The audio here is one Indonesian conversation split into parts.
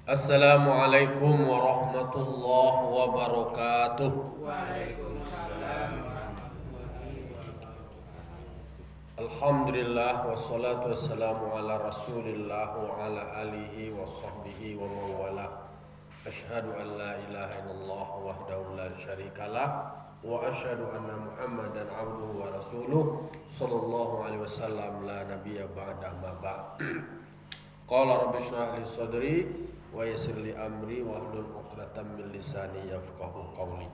Assalamualaikum warahmatullahi wabarakatuh. Waalaikumsalam. Alhamdulillah wassalatu wassalamu ala Rasulillah wa ala alihi wa sahbihi wa mawala. Asyhadu an la ilaha illallah wahdahu la syarikalah wa asyhadu anna Muhammadan abduhu wa rasuluh sallallahu alaihi wasallam la nabiyya ba'da ma ba'd. Qala rabbi shrah li sadri wa yassir li amri wahlul 'uqdatam min lisani yafqahu qawli.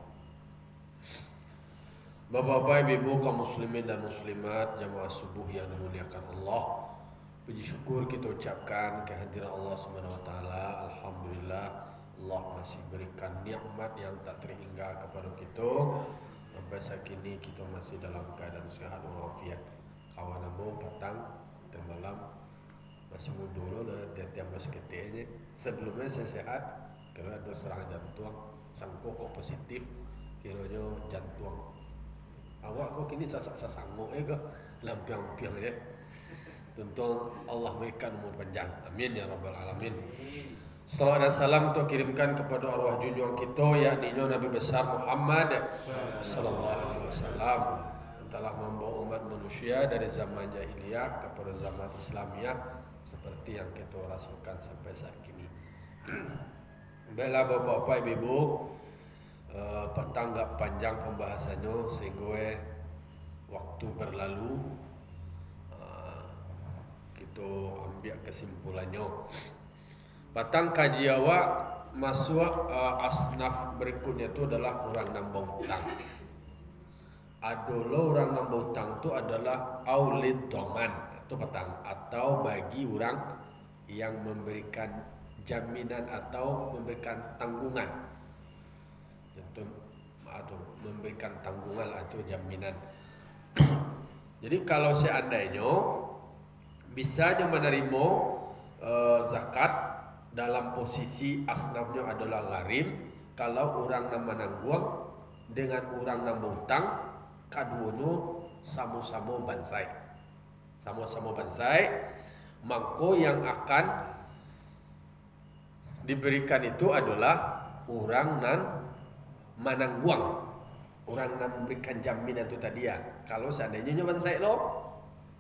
Bapak-bapak, ibu kaum muslimin dan muslimat jamaah subuh yang dimuliakan Allah, puji syukur kita ucapkan kehadiran Allah Subhanahu wa taala. Alhamdulillah Allah masih berikan nikmat yang tak terhingga kepada kita. Sampai saat ini kita masih dalam keadaan sehat walafiat. Kawan ambo petang termalam masih muda lo dia tiap masih ketenya. Sebelumnya saya sehat, kalau ada serangan jantung, sangko kok positif, kiranya jantung. Awak kok kini sangko ke lampiang-lampiang ya. Tentu Allah berikan umur panjang. Amin ya rabbal alamin. Salawat dan salam kita kirimkan kepada arwah junjungan kita, yakni Nabi besar Muhammad sallallahu alaihi wasallam, yang telah membawa umat manusia dari zaman jahiliyah kepada zaman Islamiyah seperti yang kita rasakan sampai saat ini. Baiklah bapak-bapak, ibu, petang gak panjang pembahasannya sehingga waktu berlalu, kita ambil kesimpulannya. Petang kaji awak masuk asnaf berikutnya itu adalah orang nambah hutang. Adalah orang nambah hutang itu adalah aulid doman itu petang, atau bagi orang yang memberikan jaminan atau memberikan tanggungan, atau memberikan tanggungan atau jaminan. Jadi kalau seandainya bisanya menerima zakat dalam posisi asnafnya adalah gharim, kalau orang yang menanggung dengan orang yang berhutang, kaduanya sama-sama bansai. Sama-sama bansai, maka yang akan diberikan itu adalah orang yang menanggung, orang yang memberikan jaminan itu tadi ya. Kalau seandainya bansai lo,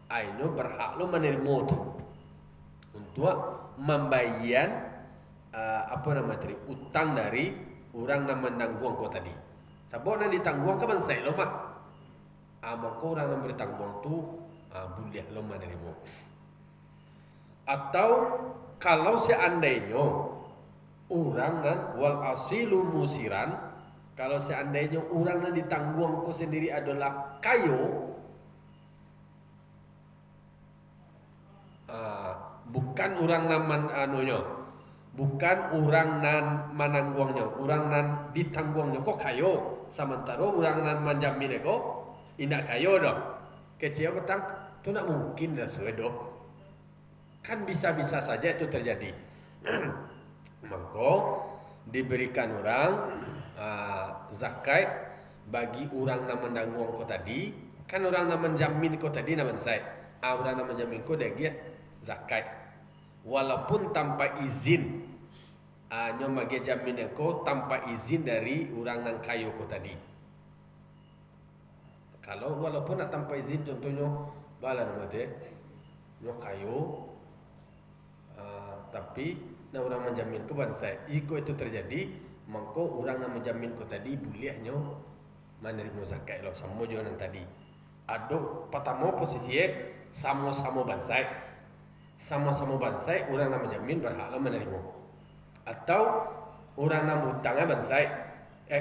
ayo berhak lo menerima itu untuk membayar utang dari orang yang menanggung kau tadi. Sebab yang ditanggung kan bansai lo mah. Maka orang yang bertanggung tu boleh lo menerima. Atau kalau seandainya orang yang wal asilu musiran, kalau seandainya orang yang ditanggung kau sendiri adalah kayo, bukan orang naman anunya, bukan orang nan mananggungnya, orang nan ditanggungnya kok kayo, sementara orang nan menjaminnya kok indak kayo dong. Kecil petang tu nak mungkin dah sedo, kan bisa-bisa saja itu terjadi. Maka diberikan orang zakat bagi orang yang menanggung kau tadi, kan orang yang menjamin kau tadi nama saya, orang yang menjamin kau dia zakat, walaupun tanpa izin, nyoma dia jamin kau tanpa izin dari orang yang kayu kau tadi. Kalau walaupun nak tanpa izin, contohnya bala nama dia, nyok kayu, tapi nak orang menjamin kau bansai, jika itu terjadi, maka orang yang menjamin kau tadi bolehnya menerima zakat lo sama juga yang tadi. Ada pertama posisinya sama-sama bansai. Sama-sama bansai, orang yang menjamin berhak menerima. Atau orang yang berhutangnya bansai,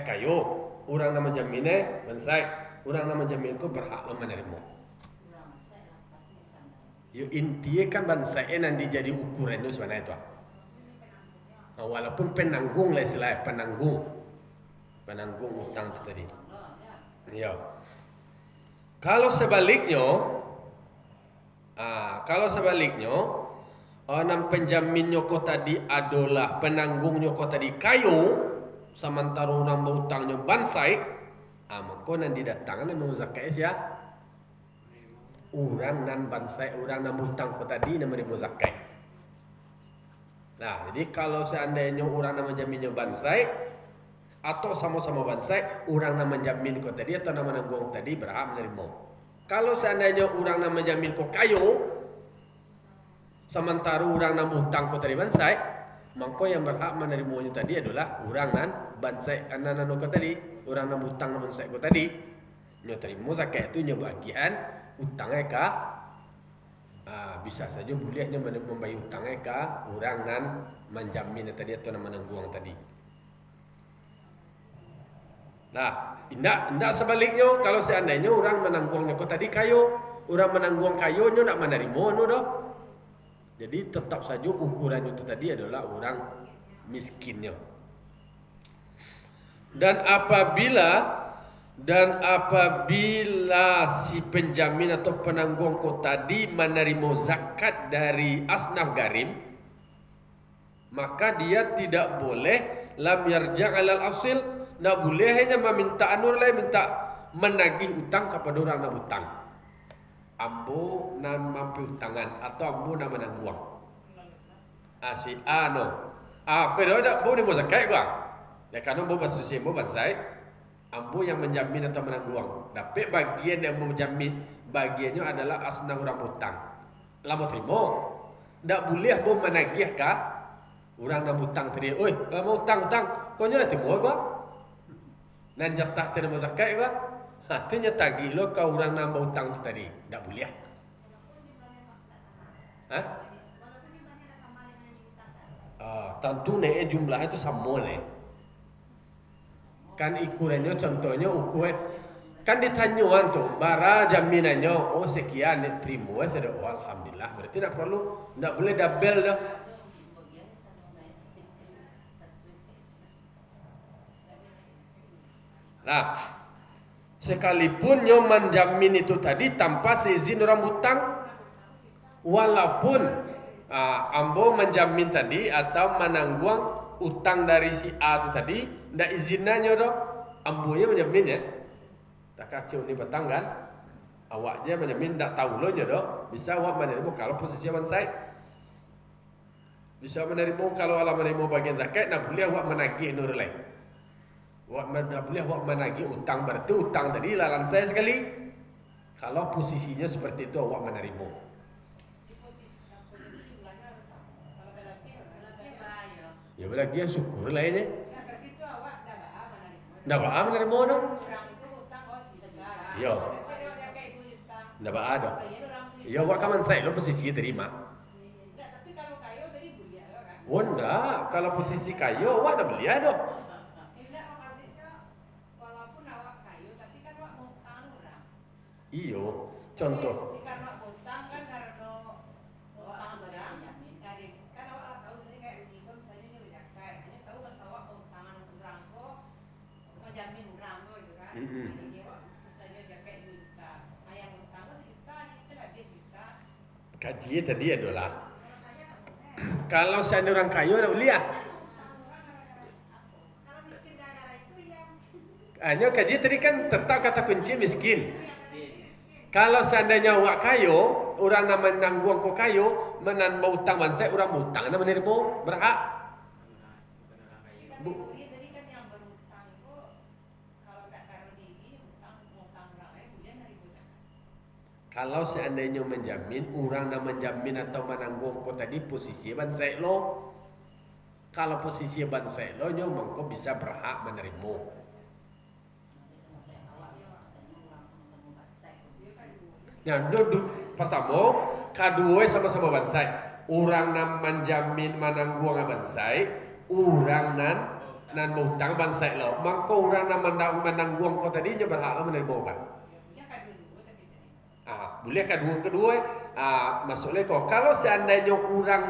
kayo, orang yang menjaminnya bansai, orang yang menjamin kau berhak menerima. Yo intinya kan bansai nanti jadi ukuran itu sebenarnya itu. Walaupun penanggung lah istilah penanggung hutang itu tadi. Ya. Kalau sebaliknya, orang penjaminnya kau tadi adalah penanggungnya kau tadi kayu, sementara orang berhutangnya bansai, maka nanti datang nama zakat ya. Orang nan bansai, orang nan berhutang kau tadi nama zakat. Nah, jadi kalau seandainya orang nama jaminnya bansai atau sama-sama bansai, orang nama jamin kau tadi atau nama nanggung tadi berhak menerima. Kalau seandainya orang nama jamin kau kayo, sementara orang nama hutang kau tadi bansai, maka yang berhak menerimanya tadi adalah orang nan bansai anak kau tadi, orang nama hutang nama bansai kau tadi. Nyo terima zakat itu nyo bagian hutangnya ka. Bisa saja bolehnya membayar hutangnya ke orang nan menjamin tadi atau nama nangguang tadi. Nah, indak sebaliknya kalau seandainya orang menangguangnya kau tadi kayo, orang menangguang kayo nyo nak menerima no doh. Jadi tetap saja ukuran itu tadi adalah orang miskinnya. Dan apabila si penjamin atau penangguang kau tadi menerima zakat dari asnaf garim, maka dia tidak boleh lam yarja' alal asil, tidak boleh hanya meminta minta menagih utang kepada orang yang hutang. Ambo nan mampu utangan atau ambo nan menangguang. Si no. Kalau ada ambo ni mau zakat gua. Ya kan ambo bersusi ambo bansai. Ambo yang menjamin atau menangguang. Tapi bagian yang menjamin bagiannya adalah asnaf orang hutang. Lama terima. Tak boleh ambo menagih kah orang yang hutang tadi. Oi, mau hutang. Kau ni nak terima gua. Nan jatah terima zakat gua. Tu nya tagih lo kau orang yang hutang tadi. Tak boleh. Tentu nih jumlahnya itu sama nih. Kan ukurannya contohnya kan ditanyaan tuh bara jaminannya sekian terima sudah alhamdulillah, berarti tidak boleh double dah. Nah, sekalipun nyo menjamin itu tadi tanpa seizin orang hutang, walaupun ambo menjamin tadi atau menangguang utang dari si A itu tadi, ndak izinnya dong, ambonya menjamin ya. Tak kacau ni batang kan? Awaknya menjamin ndak tahu lo nya dong. Bisa awak menerima kalau posisi bansai. Bisa menerima kalau ala menerima bagian zakat, ndak boleh awak menagih nur lain. Ndak boleh awak menagih utang, berarti utang tadi lalan saya sekali. Kalau posisinya seperti itu awak menerima. Ya berarti dia syukur lah ini. Ndak apa menerima dong. Yo. Ndak apa dong. Ya awak kaman saya lo posisi terima. Tapi kalau kayo tadi belia kan? Oh enggak, kalau posisi kayo awak dah belia dong. Enggak maksudnya walaupun awak kayo tapi kan awak mau utang orang. Iyo, contoh. Kaji tadi adalah kalau saya orang kaya dah lihat. Hanya kaji tadi kan tetap kata kunci miskin. Kalau seandainya awak kayo, orang nama nangguang ko kayo, menan mau utang bansai, orang mau utang nama menerima berhak. Kalau seandainya menjamin, orang nak menjamin atau menanggung kau tadi posisi bansai lo. Kalau posisi bansai lo, nyo mangko bisa berhak menerima. Nah, pertama, kedua sama-sama bansai. Orang nak menjamin menanggung bansai, orang nan mengutang bansai lo. Mangko orang nak menanggung kau tadi nyo berhak lo menerima kan? Boleh kedua maksudnya kalau seandainya orang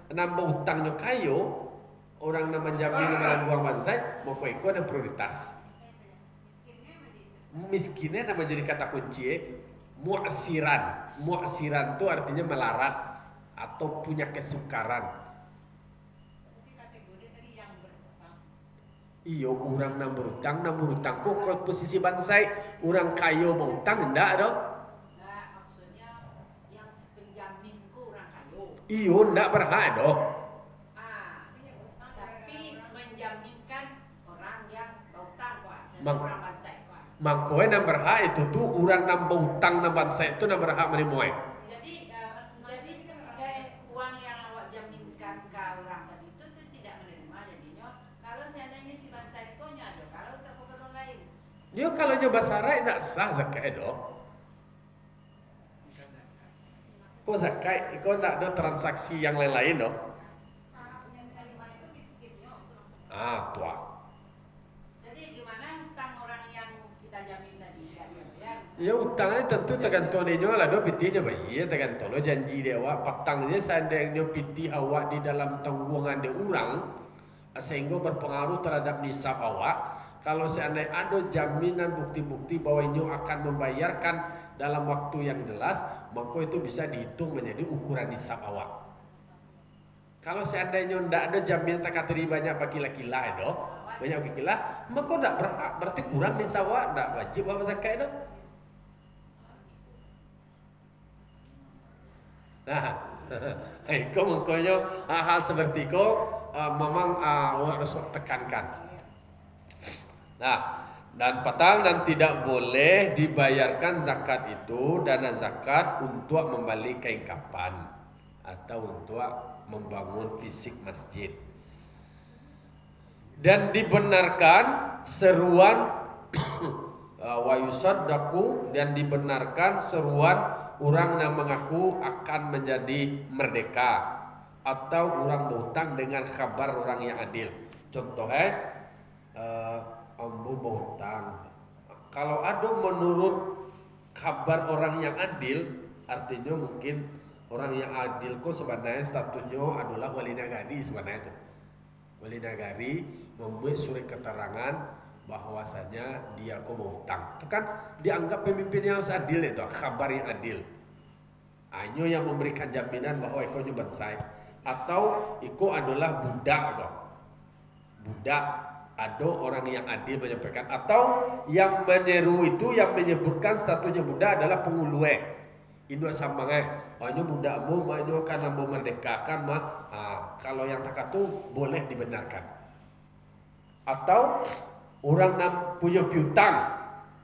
nambah hutangnya kayo, orang nak menjamin menangguang bansai, mau ikut ada prioritas. Miskinnya nama jadi kata kunci mu'asiran. Mu'asiran itu artinya melarat atau punya kesukaran. Iyo orang nak berutang kok posisi bansai, orang kayo mau utang enggak dong? Iyo ndak berhak doh. Mang- orang bangsa itu. Mangkoe nan berhak itu tuh orang nambah utang nan bangsa itu nan berhak menemuai. Jadi sebagai uang yang awak jaminkan ke orang tadi itu tuh tidak menerima jadinya. Kalau seandainya si bangsa itu ada, kalau tak keperluan lain. Dia kalau nyoba sarai nak sah zakat itu. Kok zakat, kok nak ada transaksi yang lain-lain dong? Tua. Jadi gimana hutang orang yang kita jamin tadi nggak dibayar? Ya utangnya tentu tergantung dia lah, do pitihnya bayi ya tergantung lo janji dia awak patangnya seandainya pitih awak di dalam tanggungan dia orang sehingga berpengaruh terhadap nisab awak. Kalau seandainya ada jaminan bukti-bukti bahwa ini akan membayarkan dalam waktu yang jelas, maka itu bisa dihitung menjadi ukuran nisab awak. Kalau seandainya tidak ada jaminan tak kateri banyak bagi laki-laki itu, banyak laki-laki, maka tidak berhak, berarti kurang nisab awak, tidak wajib apa zakat itu. Nah, kau makanya hal seperti kau memang harus tekankan. Nah, dan patang dan tidak boleh dibayarkan zakat itu dana zakat untuk membeli kain kapan atau untuk membangun fisik masjid. Dan dibenarkan seruan wa yusaddaqu dan dibenarkan seruan orang yang mengaku akan menjadi merdeka atau orang berhutang dengan kabar orang yang adil. Contohnya ambo berhutang. Kalau ada menurut kabar orang yang adil, artinya mungkin orang yang adil kok sebenarnya statusnya adalah wali nagari sebenarnya itu. Wali nagari membuat surat keterangan bahwasanya dia kok berhutang. Itu kan dianggap pemimpin yang harus adil itu, kabar yang adil. Hanya yang memberikan jaminan bahwa iko nyubansai atau iko adalah budak kok. Budak. Ada orang yang adil menyampaikan atau yang menyeru itu yang menyebutkan statusnya budak adalah pengulue. Ini sambangan. Hanya budakmu, maknanya kan ambo merdekakan mah. Kalau yang tak itu boleh dibenarkan. Atau orang nam punya piutang,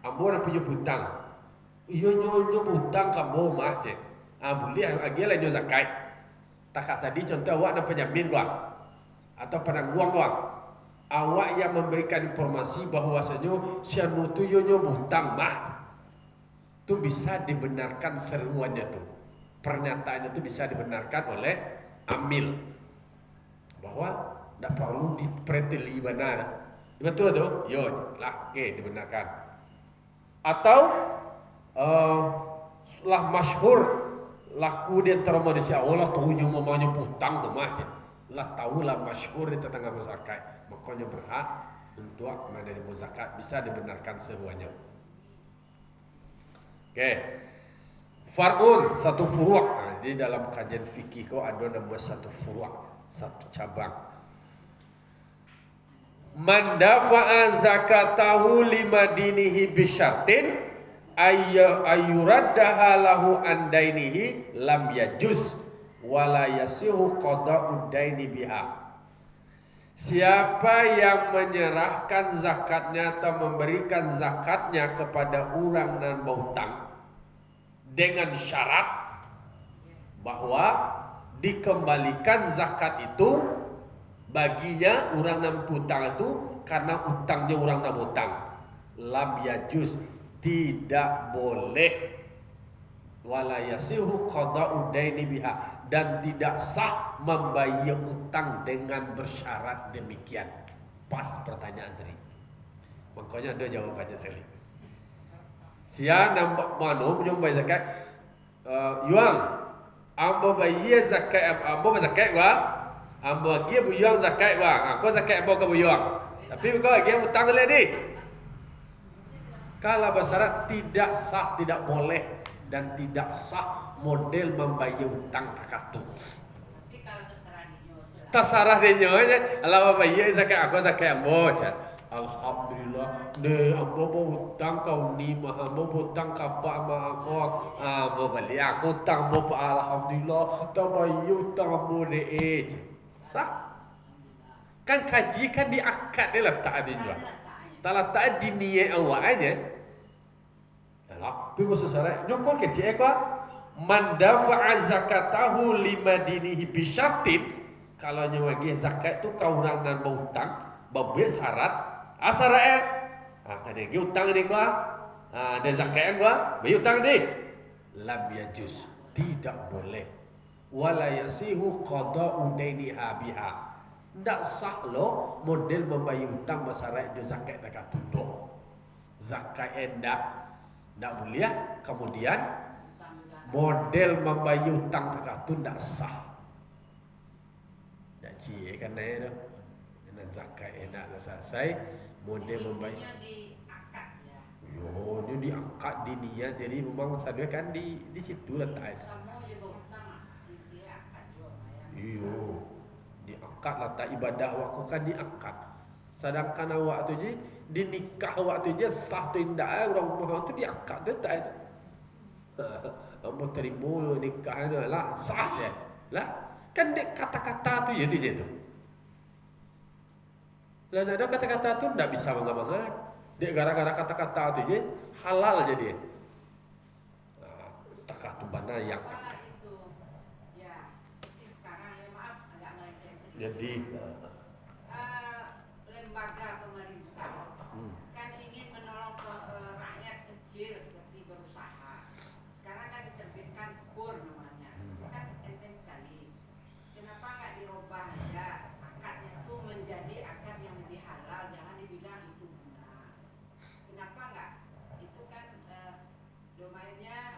ambo nak punya piutang. Iyo nyo hutang kambo mah je. Boleh lagi lah nyo zakat. Tak tadi contoh awak nak penjamin gua atau penangguang gua. Awak yang memberikan informasi bahwasanya si anu tu yo hutang mah tu bisa dibenarkan seruannya tu. Pernyataannya tu bisa dibenarkan oleh amil bahwa tidak perlu dipreteli benar. Betul tu? Yo lah, oke dibenarkan. Atau lah masyhur laku di antara manusia Allah tahu yang mamanya hutang tu mah. Lah tahu lah masyhur di tetangga masyarakat. Makanya berhak untuk menerima zakat, bisa dibenarkan seruannya. Oke. Far'un, satu furu'. Jadi dalam kajian fikih kau ada nama satu furu', satu cabang. Man dafa'a zakatahu lima dinihi bisyartin ayyuraddaha lahu an dainihi lam yajuz wala yasihu qada'ud daini biha. Siapa yang menyerahkan zakatnya atau memberikan zakatnya kepada orang yang berhutang dengan syarat bahwa dikembalikan zakat itu baginya orang yang berhutang itu karena utangnya orang yang berhutang, lam yajuz, tidak boleh, wala yasihu qada'ud daini biha, dan tidak sah membayar utang dengan bersyarat demikian. Pas pertanyaan tadi. Makanya ada jawabannya sekali. Sia nampak mano menyumbang zakat. Yuang, ambo bayar zakat, ambo zakat gua. Ambo lagi buyang zakat gua. Kau zakat ambo ke buyang. Tapi kau lagi utang lagi. Kalau bersyarat tidak sah, tidak boleh dan tidak sah model membayar utang takatu. Tapi kalau terserah dia aja. Allah bayar zakat aku zakat ambo. Alhamdulillah, de ambo hutang kau ni mah ambo hutang kapa mah aku ambo balik aku hutang ambo alhamdulillah tak bayar hutang ambo de sah. Kan kaji kan diakad dia letak dia juga. Tala tak di niat awak aja. Alah, pi bahasa syarat nyokor ke cik ko man dafa'a zakatahu limadinihi bisyartin. Kalau nyawagi zakat tu kau orang nan berhutang, berbuat syarat, syarat kada ge hutang ni ko. Ada zakat ko, bagi hutang ni. Lam yajuz, tidak boleh. Wala yasihu qada'u dainiha biha. Ndak sah lo model membayar hutang masyarakat dia zakat tak tunduk. Zakat ndak boleh. Kemudian model membayar hutang tak tu ndak sah. Ndak cie kan tu. Dengan zakat nak selesai model membayar. Yo, dia diangkat di niat jadi memang sadar kan di situ letak. Iyo, diangkat letak ibadah awak kan diangkat. Sedangkan awak tu je di nikah awak tu je sah tu indah orang rumah tu diangkat letak itu. Kamu terima nikah tu lah sah je. Lah kan dek kata-kata tu je tu. Lah ada kata-kata tu ndak bisa mengamangat. Dia gara-gara kata-kata tu je halal jadi. Takah tu bana yang jadi lembaga pemerintah kan ingin menolong rakyat kecil seperti berusaha. Sekarang kan diterbitkan KUR namanya. Kan enteng sekali. Kenapa nggak dirubah aja akadnya itu menjadi akad yang lebih halal, jangan dibilang itu guna. Kenapa nggak? Itu kan domainnya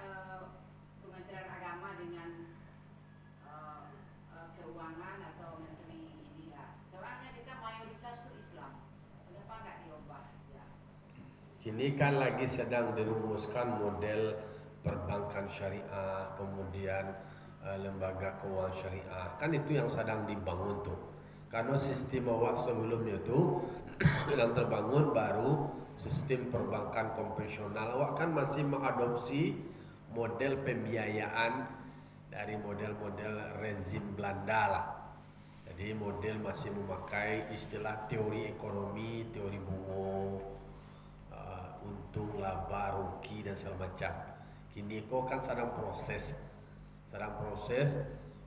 Kementerian Agama dengan keuangan atau menteri ini ya. Soalnya kita mayoritas itu Islam. Kenapa nggak diubah ya? Kini kan lagi sedang dirumuskan model perbankan syariah, kemudian lembaga keuangan syariah. Kan itu yang sedang dibangun tuh. Karena sistem awak sebelumnya tuh yang terbangun baru sistem perbankan konvensional. Awak kan masih mengadopsi model pembiayaan dari model-model rezim Belanda lah. Jadi model masih memakai istilah teori ekonomi, teori bunga, untung, laba, rugi dan segala macam. Kini kok kan sedang proses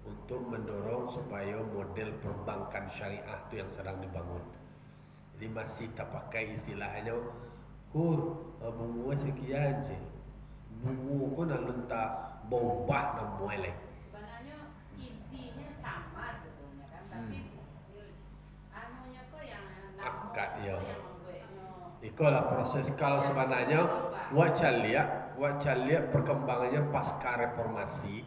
untuk mendorong supaya model perbankan syariah itu yang sedang dibangun. Jadi masih tak pakai istilahnya bunga sekian je. Bunga kau nak letak bobah nak muelek. Sebenarnya intinya sama sebetulnya kan, tapi anunya kok yang akad ya. membuatnya. Itulah proses kalau sebenarnya wajah lihat perkembangannya pasca reformasi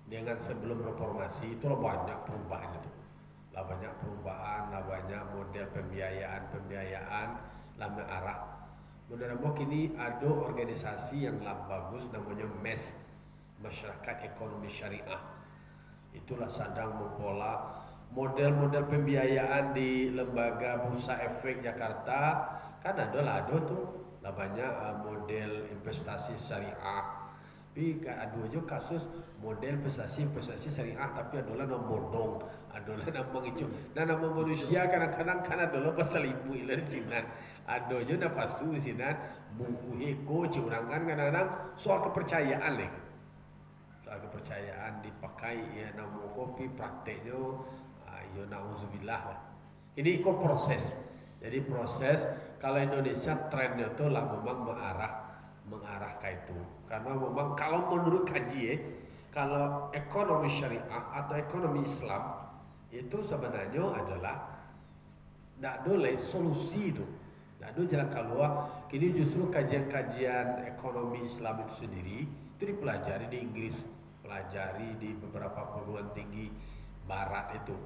dengan sebelum reformasi itu banyak perubahan itu. Lah banyak perubahan, lah banyak model pembiayaan lah arah. Menurut kini ada organisasi yang lah bagus namanya MES, Masyarakat Ekonomi Syariah. Itulah sedang mempola model-model pembiayaan di lembaga Bursa Efek Jakarta. Kan ada tuh lah banyak model investasi syariah. Tapi ada juga kasus model investasi syariah tapi adalah nama bodong, adalah nama mengicu. Dan nama manusia kadang-kadang kan adalah pasal ibu ilah sinan. Ada juga nama pasu sinan buku eko curang kan kadang-kadang soal kepercayaan leh. Soal kepercayaan dipakai ya nama kopi prakteknya ya nauzubillah lah. Ini kok proses. Jadi proses kalau Indonesia trennya tuh lah memang mengarah ke itu. Karena memang kalau menurut kaji kalau ekonomi syariah atau ekonomi Islam itu sebenarnya adalah tidak ada solusi itu. Tidak ada jalan keluar. Kini justru kajian-kajian ekonomi Islam itu sendiri itu dipelajari di Inggris, pelajari di beberapa perguruan tinggi Barat itu.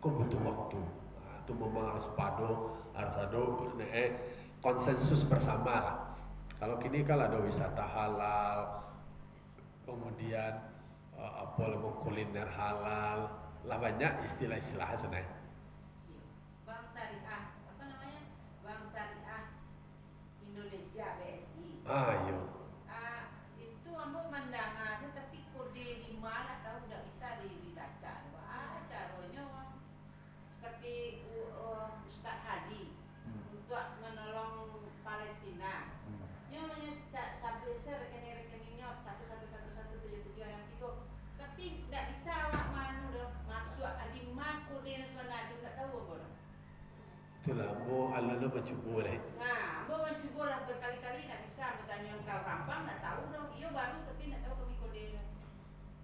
Kok butuh waktu. Itu memang harus ada konsensus bersama lah. Kalau kini kalau ada wisata halal, kemudian kuliner halal, lah banyak istilah-istilah sebenarnya. Bank Syariah, apa namanya? Bank Syariah Indonesia BSI. Iya. Itu ambo mandang tapi kode di mana tahu tidak bisa dibaca. Caranya seperti Ustaz Hadi untuk mencubu boleh. Nah, mau mencuba lah berkali-kali nak bisa bertanya kau rampang nak tahu dong. Ia baru tapi nak tahu kami kode.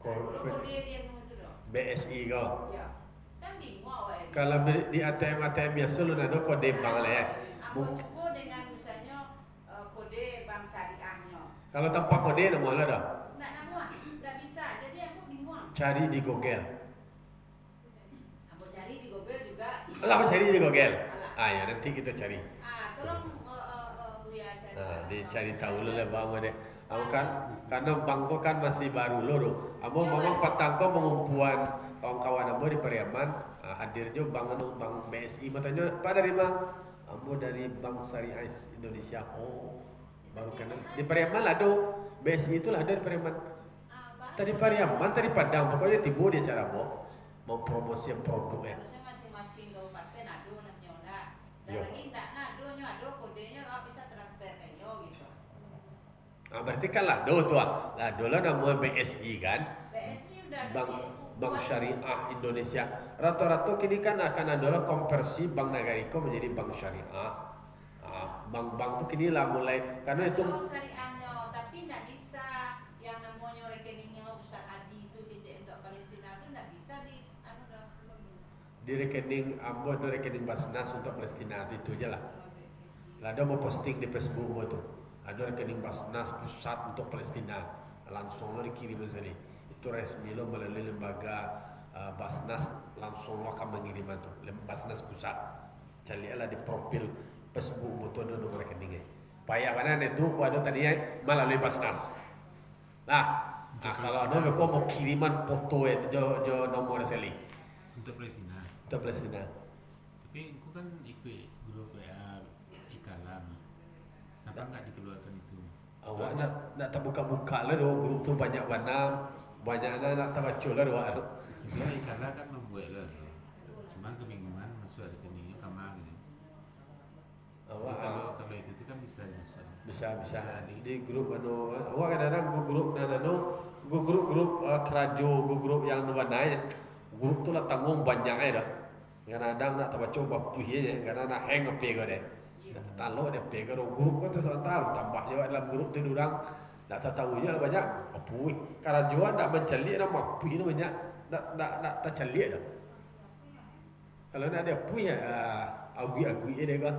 Kode dia tu dong. BSI kau. Ya. Kan bingung awak. Kalau di ATM biasa lu nak ada kode bank lah ya. Aku cuba dengan misalnya kode bank syariahnya. Kalau tanpa kode nak mana dah? Nak nama, tak bisa. Jadi aku bingung. Cari di Google. Aku cari di Google juga. Alah, aku cari di Google. Ya nanti kita cari. Tolong Buya cari. Dicari tahu lu lah bang mana. Aku kan karena bangko kan masih baru lho. Amo memang patangko pengumpulan kawan-kawan amo di Pariaman hadir jo bang BSI matanya Pak dari mana? Amo dari Bank Syariah Indonesia. Oh, baru kenal. Di Pariaman lah do. BSI itu lah ada di Pariaman. Tadi Pariaman, tadi Padang. Pokoknya tiba dia cara mau promosi produk ya. Harusnya masing-masing kabupaten ada namanya. Dan Yo. lagi tak ada kodenya kalau bisa transfer ke yo gitu. Berarti kan Lado tuh Lado lah namanya BSI kan. BSI udah Bank Syariah Indonesia. Rata-rata kini kan akan adalah konversi Bank Nagariko menjadi Bank Syariah. Bank-bank tuh kini lah mulai karena itu syariahnya, tapi tidak bisa yang namanya rekeningnya Ustaz Adi itu untuk Palestina itu tidak bisa di rekening Ambon, di rekening Basnas untuk Palestina itu aja lah. Lado mau posting di Facebook mau tuh. Ada rekening Basnas pusat untuk Palestina. Langsung lo dikirim sini. Itu resmi lo melalui lembaga Basnas langsung lo akan mengirim itu. Basnas pusat. Carilah di profil Facebook motor nomor rekeningnya. Payah mana itu ku ada tadinya melalui Basnas. Kalau ada kau mau kiriman foto jo nomor seli. Untuk Palestina. Untuk Palestina. Tapi aku kan ikut grup WA Ikalam. Kenapa nggak dikeluarkan itu? Awak nak terbuka-buka lah doh grup tu banyak nak terbaca lah doh. Sebenarnya Ikalam kan membuat lah. Cuma kebingungan masuk rekeningnya kemana gitu. Kalau itu kan bisa masuk. Bisa di grup awak kadang-kadang grup grup kerajo grup yang nuanai grup tu lah tanggung banyak dah. Kadang-kadang nak terbaca bapu ye karena nak hang apa ke deh. Talo dia pega grup kan tu santal tambah juga dalam grup tu orang nak tahu je lah banyak apui kerajuan nak menceli nama apui tu banyak nak terceli dah. Kalau nak ada apui agui dia kan.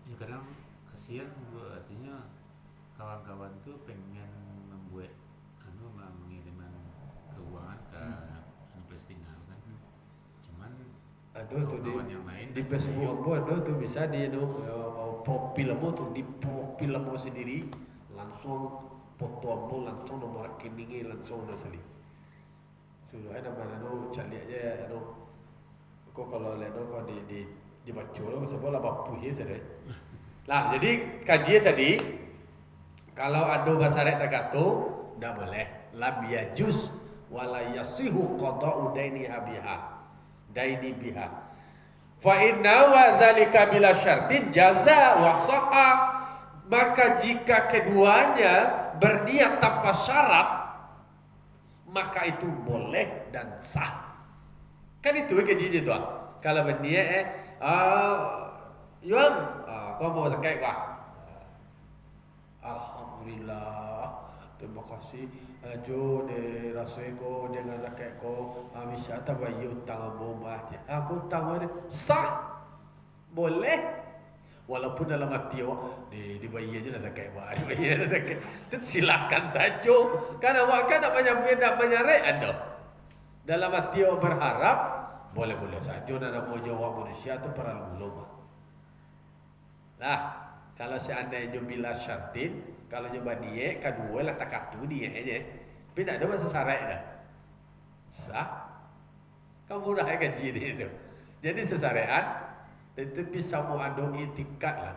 Ya kadang kasihan artinya kawan-kawan tuh pengen membuat mengirimkan keuangan ke Palestina kan. Cuman Aduh tu yang lain di Facebook ambo aduh tu bisa di profil ambo tu di profil ambo sendiri langsung foto ambo langsung nomor rekeningnya langsung dah seli. Sudah ada mana tu cari aja kok kalau lihat kok dibaca lo sebab lah bapu je saja. Lah jadi kajian tadi kalau ada bahasa Arab terkatu dah boleh lam yajuz wala yasihu qada'u daini biha fa inna wa dzalika bila syartin jaza wa sahha. Maka jika keduanya berniat tanpa syarat maka itu boleh dan sah. Kan itu kajian itu kalau berniat Yuan, kau mau zakat kah? Alhamdulillah, terima kasih. Jo de rasai ko dengan zakat ko, bisa tabayun tangan bomba. Aku tangan sah, boleh. Walaupun dalam hati awak dibayar je lah zakat awak, dibayar zakat. Silakan saja. Kan awak kan nak menyampaikan anda. Dalam hati awak berharap. Boleh-boleh saja nak mau jawab manusia tu perlu belum. Nah, kalau seandainya bila syartin, kalau nyoba dia kedua lah takatu dia aja. Tapi tak ada masa syarat dah. Sah. Kamu dah gaji dia tu. Jadi sesarean itu bisa mau ada itikat lah.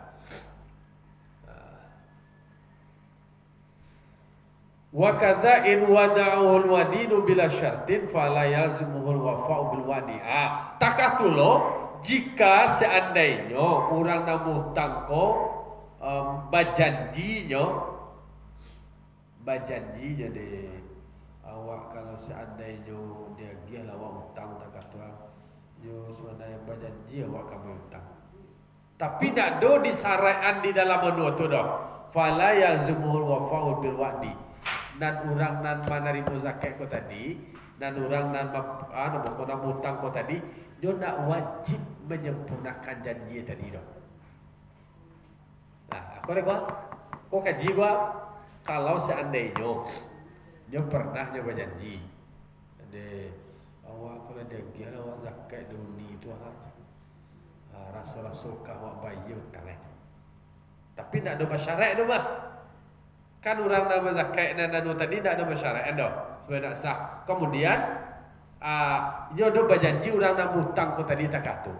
Wa kadza in wada'u al-wadinu bila syartin fala yalzimuhu al-wafa'u bil wadi'ah. Takatulo jika seandainya orang nak hutang ko bajanjinya de awak kalau seandainya dia gih awak hutang takatu Yo sebenarnya berjanji awak kamu hutang. Tapi nak do disaraian di dalam menua tu dah. Fala yalzumuhul wafa'ul bil wa'di. Dan orang nan menerima zakat ko tadi, dan orang nan nak hutang ko tadi, dia nak wajib menyempurnakan janji tadi dah. Nah, aku ada gua. Kau kaji gua kalau seandainya dia pernah dia berjanji. Ada awak kalau dia gila awak zakat dunia itu aja. Rasul-rasul kau awak bayar hutang aja. Tapi nak ada masyarakat tu mah. Kan orang nak berzakat dan tadi nak ada masyarakat dah. Supaya nak sah. Kemudian dia ada berjanji orang nak hutang kau tadi tak katu.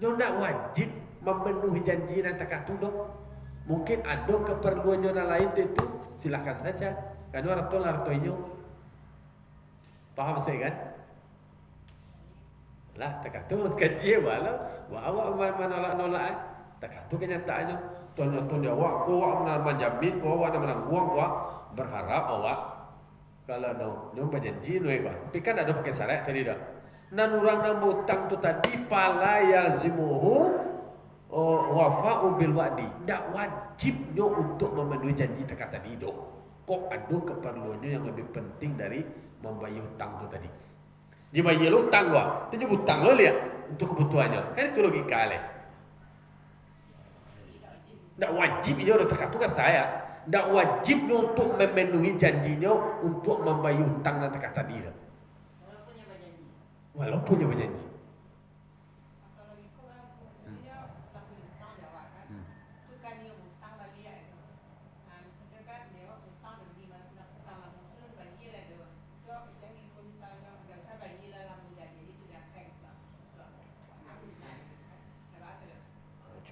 Dia nak wajib memenuhi janji dan tak katu dah. Mungkin ada keperluan yang lain itu silakan saja. Kan orang tu hartoinyo. Paham saya kan? Lah tak katu kecil walau awak menolak-nolak tak katu kenyataannya. Tuan dia awak ko awak menjamin ko awak nak uang ko berharap awak kalau dia berjanji noi ko. Tapi kan ada pakai syarat tadi dah. Nan orang nak hutang tu tadi pala yalzimuhu wafa'u bil wa'di. Tak wajibnya untuk memenuhi janji tekat tadi doh. Kok ada keperluannya yang lebih penting dari membayar hutang tu tadi. Dia bayar hutang gua, tu dia hutang lo lihat untuk kebutuhannya. Kan itu logika leh. Tak wajib dia orang tekat tu kan saya. Tak wajib untuk memenuhi janjinya untuk membayar hutang dan tekat tadi dah. Walaupun dia berjanji.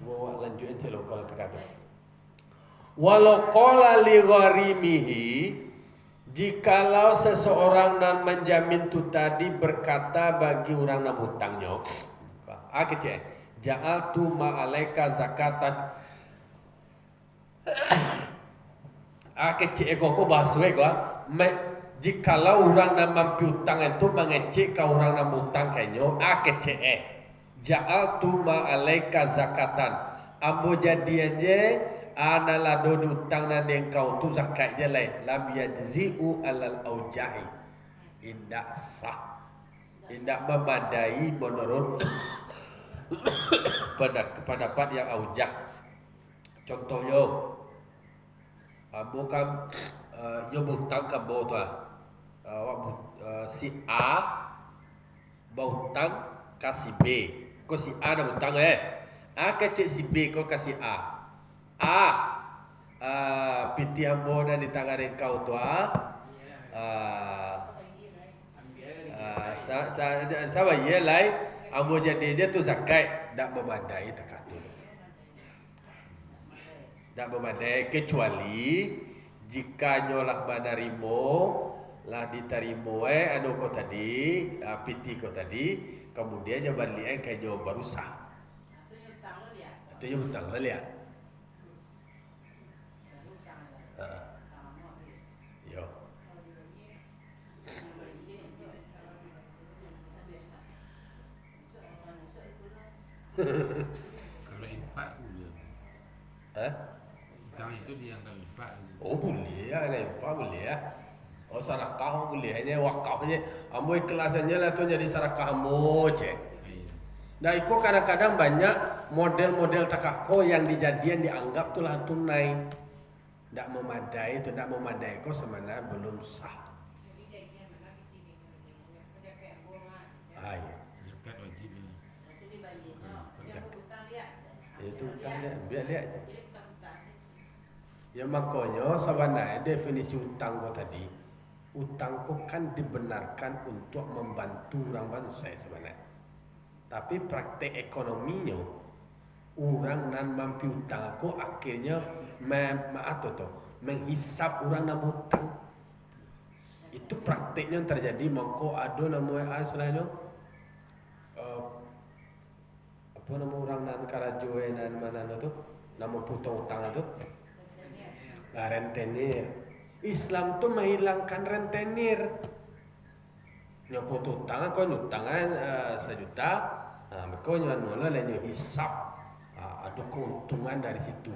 Cuba awak lanjut aja loh kalau terkata. Walau qala li gharimihi, jikalau seseorang nan menjamin tu tadi berkata bagi orang nak hutangnya, kecil, ja'altu ma'alaika zakatan. Kecil kok bahaswe ko. Jikalau orang nak mampu hutang itu mengecek ke orang nak hutang kayaknya, kecil ja'altu ma'alaika zakatan. Ambo jadiannya analah do hutang nan engkau tu zakat je lain. Lam yajzi'u alal aujahi. Indak sah. Indak memadai menurut pendapat yang aujah. Contohnya ambo kan yo hutang ke ambo tu si A hutang kasih B. Kau si A nak hutang A kecil si B kau kasih A. Piti ambo dan di tangan kau tu sama ye lai ambo jadi dia tu zakat tak memadai tak tu. Tak memadai kecuali jika nyolah menerima lah diterima anu kau tadi piti kau tadi kemudian dia balik kan dia baru sah. Itu hutang lah lihat. Yo. Kalau infak boleh. Hutang itu dia yang kalau infak. Oh boleh ya, infak boleh ya. Oh sedekah boleh, hanya wakafnya. Ambo ikhlasannya lah tu jadi sedekah ambo je. Nah, itu kadang-kadang banyak model-model takako yang dijadian dianggap tu lah tunai. Tak memadai, tu tak memadai kau sebenarnya belum sah. Ya. Zakat wajib ni. Itu hutang dia, biar lihat je. Ya makanya sebenarnya definisi hutang kau tadi, hutang kau kan dibenarkan untuk membantu orang bangsa sebenarnya. Tapi praktek ekonominya orang nan mampu hutang aku akhirnya menghisap orang nan hutang. Itu prakteknya yang terjadi mongko ada nama istilahnya apa nama orang nan karajoe nan mana tu nama putong hutang itu rentenir. Islam tu menghilangkan rentenir. Nyopo tutang kau nutangan 1 juta, kau nyono lah nyo hisap ada keuntungan dari situ.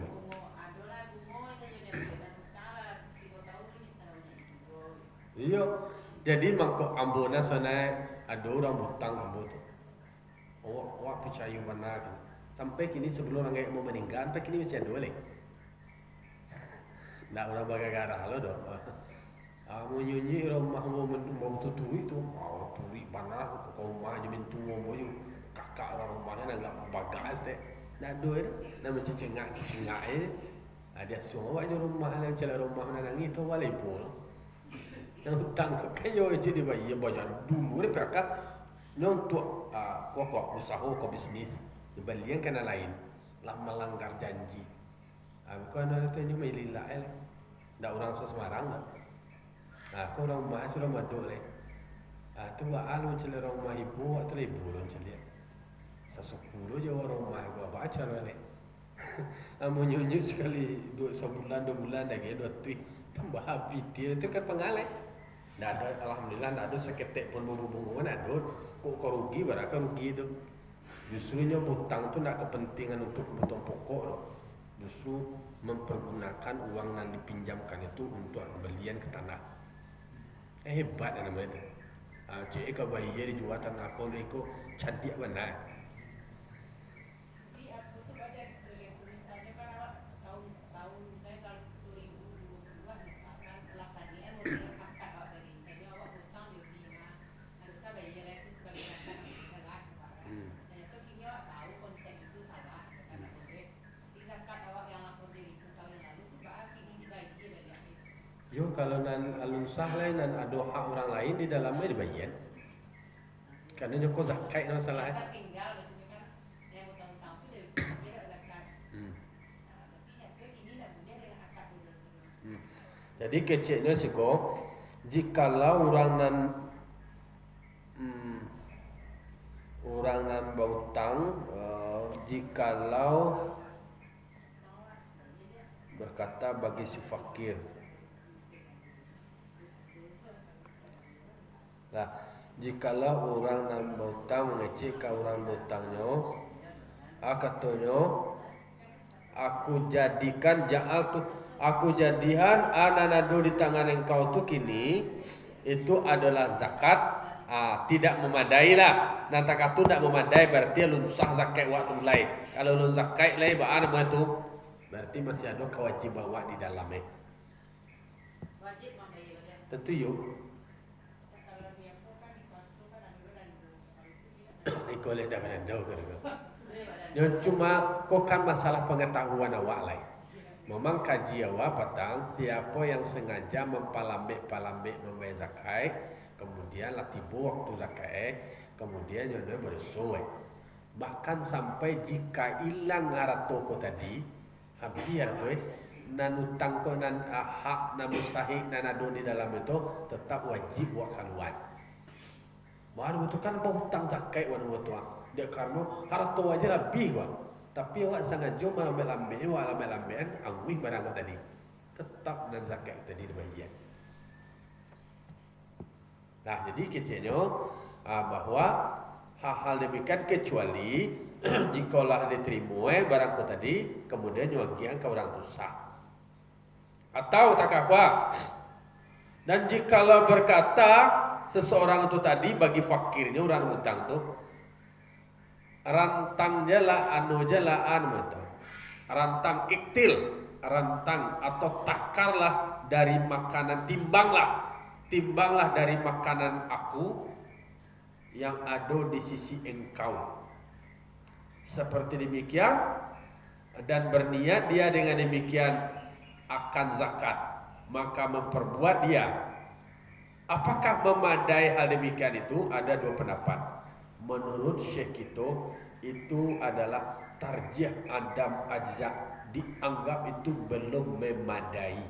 Adolah bungo aja jadi dan utara 3 tahun ini tahunya itu. Iya, jadi mangkok ambona sana ada orang hutang kamu tu. Awak percaya mana kan? Sampai kini sebelum orang mau meninggal, sampai kini masih ada boleh. Nak orang bagagara lo doh. Mau nyunyi rumah mau tuturi itu, turi mana kau rumah je mintu mau je kakak orang rumahnya nak bagas deh. Nak duit, nak mencengak ada semua je rumah yang celah rumah nak nangis tu boleh pun. Yang hutang kayo je dia bayi banyak dulu dia pakai untuk kok usaha kok bisnis dibalian kena lain lah melanggar janji. Bukan ada tu ni melila ndak orang Semarang lah. Aku orang rumah sudah maduk leh. Tu alu cile rumah ibu atau ibu orang cile. 10 je orang rumah gua baca leh. Amu nyunyuk sekali 2 bulan lagi 2 tweet tambah habis dia tu kan pengalih. Ndak ada alhamdulillah ndak ada seketek pun bunga ada. Kok rugi baraka rugi tu. Justru nya hutang tu nak kepentingan untuk kebutuhan pokok loh. Justru mempergunakan uang yang dipinjamkan itu untuk pembelian ke tanah. Hebat namanya itu. Cik kau bayi dijual tanah kau leko cantik benar. Jadi aku tu baca misalnya kan awak tahun misalnya kalau 2022 misalkan telah tadi kan mau akad awak tadi. Jadi awak hutang di rumah harusnya bayar lagi sebagai akad salah. Ternyata kini awak tahu konsep itu salah karena boleh. Di zakat awak yang 80.000 tahun yang lalu tu berarti ini dibagi dari akhir. Yo kalau nan alun sah lain nan ada hak orang lain di dalamnya dibayar. Karena nyoko zakat no salah. Zakat tinggal maksudnya kan yang hutang-hutang tu dari kira zakat. Tapi nyata ini dah punya dengan akad dulu. Jadi kecilnya sih kok jikalau orang nan berhutang jikalau berkata bagi si fakir. Nah, jikalau orang nan berhutang mengecek ke orang berhutangnya, katanya aku jadikan aku jadikan ananado di tangan engkau tu kini itu adalah zakat. Tidak memadai lah. Nanti kata tidak memadai berarti lun sah zakat waktu mulai. Kalau lun zakat lain bahan nama tu berarti masih ada kewajiban awak di dalamnya. Wajib membayar. Tentu yuk. Kalau dia pun kan dipasuk kan ada dan itu Ikut oleh dah berendau kan. Yang cuma kok kan masalah pengetahuan awak lain. Memang kaji awak petang siapa yang sengaja mempalambik membayar zakat, kemudian lah tiba waktu zakat, kemudian yang dia bersuai. Bahkan sampai jika hilang arah toko tadi, hampir nan utang ko nan hak nan mustahik nan ada di dalam itu tetap wajib buat keluar. Baru itu kan hutang zakat wan tua. Dia karena harta wajib lebih gua. Tapi awak sengaja melambai-lambai, awak lambai-lambaian angwih barang tadi. Tetap dan zakat tadi dibayar. Nah, jadi kecilnya bahwa hal-hal demikian kecuali jikalau diterima barang tadi kemudian nyagian ke orang susah. Atau tak apa. Dan jikalau berkata seseorang itu tadi bagi fakirnya orang hutang tu rantang jala anu itu rantang iktil rantang atau takarlah dari makanan timbanglah dari makanan aku yang ada di sisi engkau seperti demikian dan berniat dia dengan demikian akan zakat maka memperbuat dia apakah memadai hal demikian itu ada 2 pendapat. Menurut Syekh itu adalah tarjih adam ajza dianggap itu belum memadai.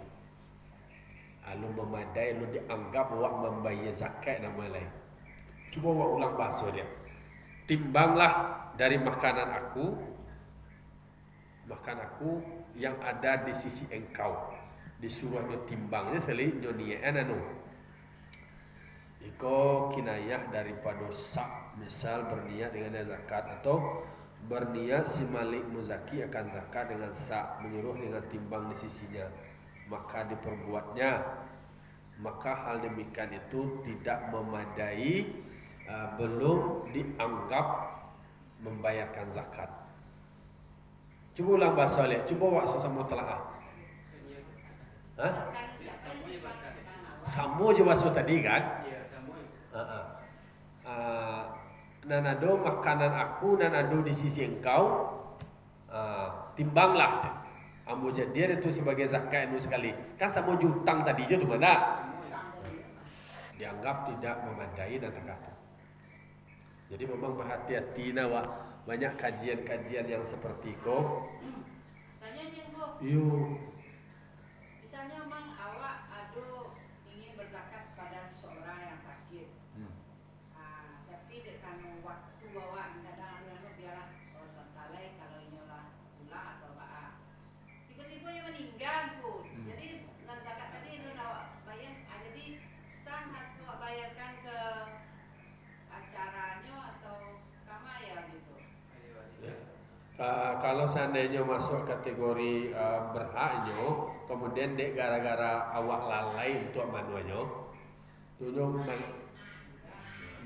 Lalu memadai lalu dianggap awak membayar zakat nama lain. Cuba awak ulang bahasa dia. Timbanglah dari makanan aku yang ada di sisi engkau. Disuruhnya timbangnya seli nyonia anu. Iko kinayah daripada sak, misal berniat dengan zakat atau berniat si malik muzaki akan zakat dengan sak, menyuruh dengan timbang di sisinya, maka diperbuatnya, maka hal demikian itu tidak memadai, belum dianggap membayarkan zakat. Cuba ulang bahasa lihat, cuba waktu sama telaah. Hah? Sama je bahasa tadi kan? Nanado makanan aku nanado di sisi engkau, timbanglah. Ambo jadian itu sebagai zakat itu sekali. Kan sama jutang tadi je tu mana? Dianggap tidak memadai dan terkata. Jadi memang berhati-hati nawa, banyak kajian-kajian yang seperti itu. Tanya jenggo. Yo, Misalnya memang awak ingin berzakat pada seorang yang sakit. Tapi dengan waktu bawa kadang-kadang biarlah kalau sementara kalau ini lah pula atau apa. Tiba-tiba dia meninggal pun. Jadi zakat tadi itu awak bayar. Jadi sang atau bayarkan ke acaranya atau kama ya gitu. kalau seandainya masuk kategori berhaknya, kemudian dek gara-gara awak lalai untuk manuanya, tunjuk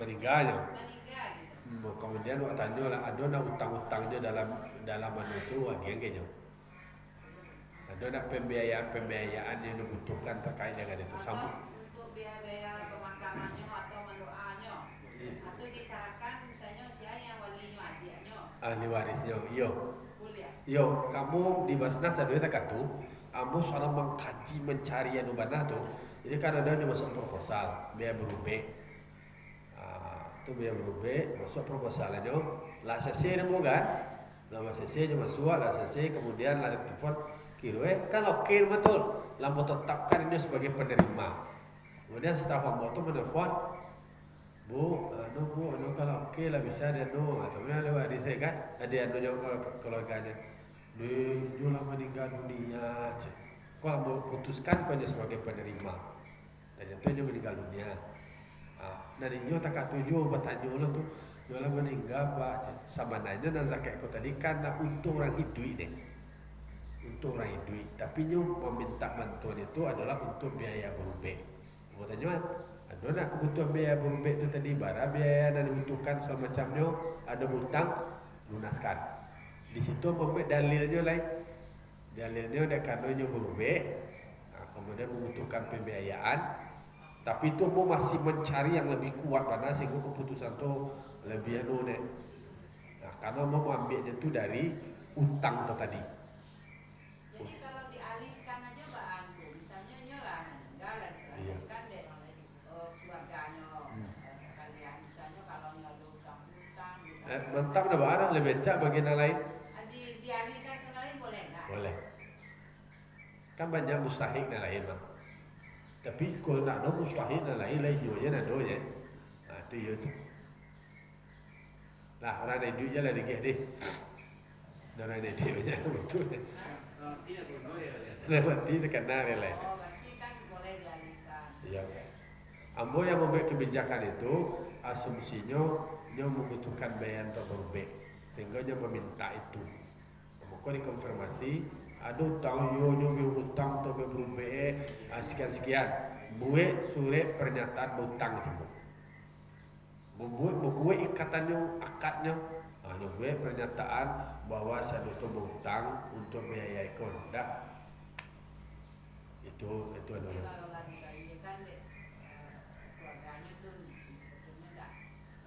meninggalnya. Kemudian awak tanya lah, ada nak utang-utangnya dalam manu itu, wagian kayaknya. Ada nak pembiayaan yang dibutuhkan terkait dengan itu sama. Untuk biaya pemakamannya atau mendoanya, atau disarankan misalnya siapa yang walinya adiknya. Ahli warisnya, iyo. Boleh. Yo, kamu di Basnas ada tak tu, kamu soal mengkaji mencari anu bana tu. Jadi kan ada yang masuk proposal, biaya berubah. Tu biaya berubah, masuk proposal aja. Lah CC nemu kan? Lah CC cuma masuk, lah CC kemudian lah telepon kiro kan oke betul. Lampu tetapkan ini sebagai penerima. Kemudian staf ambo tu menelpon, Bu, kalau oke lah bisa dia atau lewat di saya kan ada keluarganya dia lama meninggal dunia. Kalau mau putuskan kau sebagai penerima, ternyata dia meninggal dunia. Dari nyo tak tujuh bertanya lo tu, dia lama meninggal pak. Sama nanya dan zakat kau tadi kan untuk orang hidup deh, untuk orang hidup. Tapi nyo meminta bantuan itu adalah untuk biaya berubah. Mau tanya ada nak kebutuhan biaya berubah itu tadi barang biaya dan dibutuhkan semacamnya, ada hutang lunaskan. Di situ membuat dalilnya lain. Dalilnya ada kanonnya berubah, kemudian membutuhkan pembiayaan. Tapi itu mau masih mencari yang lebih kuat karena sehingga keputusan itu lebih anu. Karena mau ambilnya itu dari utang itu tadi. Jadi kalau dialihkan aja Mbak misalnya nyolah meninggal dan diserahkan deh keluarganya sekalian. Misalnya kalau nyolong utang-utang. Mantap dah barang lebih cak bagian lain. Dialihkan ke lain boleh nggak? Boleh. Kan banyak mustahik yang lain mah. Tapi kalau nak ada mustahik yang lain jualnya nak doanya. Itu ya tu. Lah orang ada duitnya lah dikit deh. Orang ada duitnya betul. Berarti terkena relay. Oh, berarti kan boleh dialihkan. Iya. Ambo yang membuat kebijakan itu asumsinya dia membutuhkan biaya untuk berubah, sehingga dia meminta itu. Kau dikonfirmasi, ada utang yo utang untuk berubah sekian. Buat surat pernyataan berutang itu. Buat ikatannya, akadnya. Buat pernyataan bahwa saya itu berutang untuk biaya ikon. Dah. Itu adalah. Kalau lagi kan keluarganya tuh sebetulnya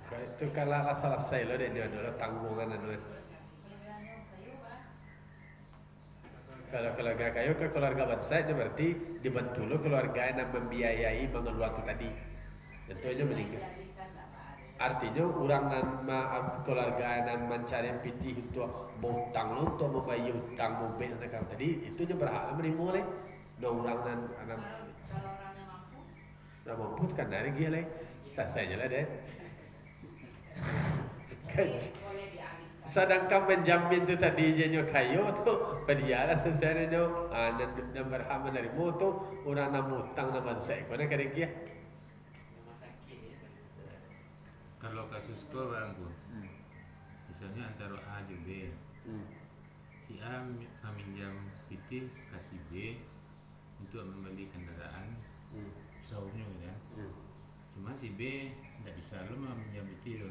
nggak. Itu kalau selesai lo dia adalah tanggungan anu. Kalau keluarga kayu ke keluarga bangsa itu berarti dibantu lo keluarga yang membiayai mengeluarkan itu tadi. Tentunya meninggal. Artinya orang nama keluarga yang mencari pitih untuk berhutang lo untuk membayar hutang mobil mereka tadi itu dia berhak menerima oleh. Orang nan kalau orang yang mampu, mampu kan dari dia leh. Selesai je lah deh. boleh dialihkan. Sedangkan menjamin tu tadi jenyo kayu tu pedialah selesai jenyo dan berhak menerima tu orang nak hutang nak bangsa kau nak kena kia. kalau kasus kau bangku, misalnya antara A dan B, si A meminjam PT kasih B untuk membeli kendaraan saumnya kan. Cuma si B tidak bisa lo meminjam PT lo,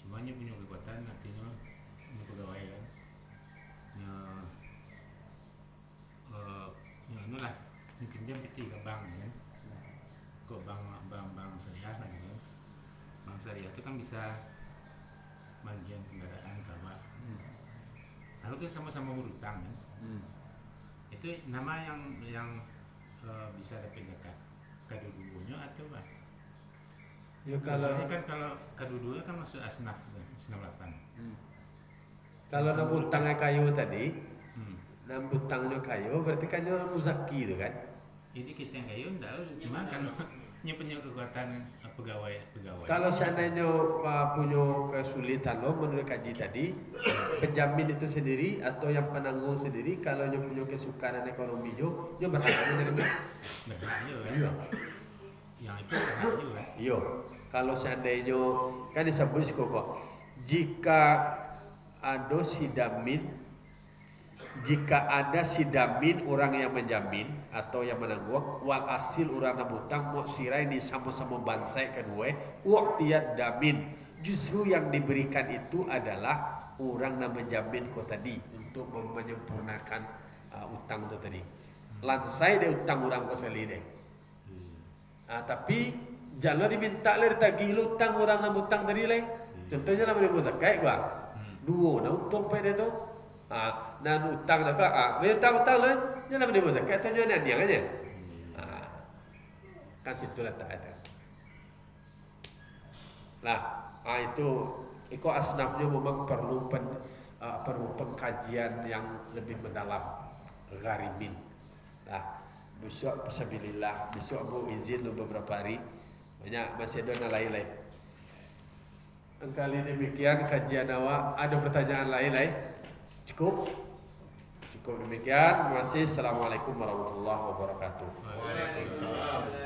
cuma dia punya kekuatan artinya punya pegawai kan, anu lah pinjam PT ke bank kan, ke bank syariah lah gitu. Bank syariah itu kan bisa bagian kendaraan kawan. Lalu itu sama-sama berutang kan. Itu nama yang bisa dapat dekat kedua-duanya atau apa? Ya Soalnya kan kalau kedua-duanya kan masuk asnaf 98. Kalau nak utangnya kayu tadi, nak utangnya kayu berarti kan dia muzaki itu kan. Jadi keceng kayu enggak, cuma kan punya kekuatan pegawai. Kalau seandainya punya kesulitan lo menurut kaji tadi, penjamin itu sendiri atau yang penanggung sendiri, kalau dia punya kesukaran ekonomi dia berhak menerima. Berhak juga. Iya. Yang itu berhak juga. Iya. Kalau seandainya kan disebut kok, jika ada sidamin orang yang menjamin atau yang menanggung wal hasil orang nak hutang mau sirai ni sama-sama bansai kedua uang tiad damin, justru yang diberikan itu adalah orang nak menjamin kau tadi untuk menyempurnakan utang itu tadi. Lansai dia utang orang kau sekali deh. Tapi jangan diminta le tagih lu utang orang nak hutang tadi le. Contohnya nama dia zakat gua. Dua nak untung pada tu. Nan utang dah ka. Dia utang le, dia nama dia zakat tu dia dia aja. Kan situ letak itu. Nah, itu asnafnya memang perlu pengkajian yang lebih mendalam. Gharimin. Nah, besok fisabilillah, besok aku izin beberapa hari. Banyak masih ada lain-lain. Kali demikian kajian awak. Ada pertanyaan lain-lain? Cukup demikian. Terima kasih. Assalamualaikum warahmatullahi wabarakatuh. Waalaikumsalam.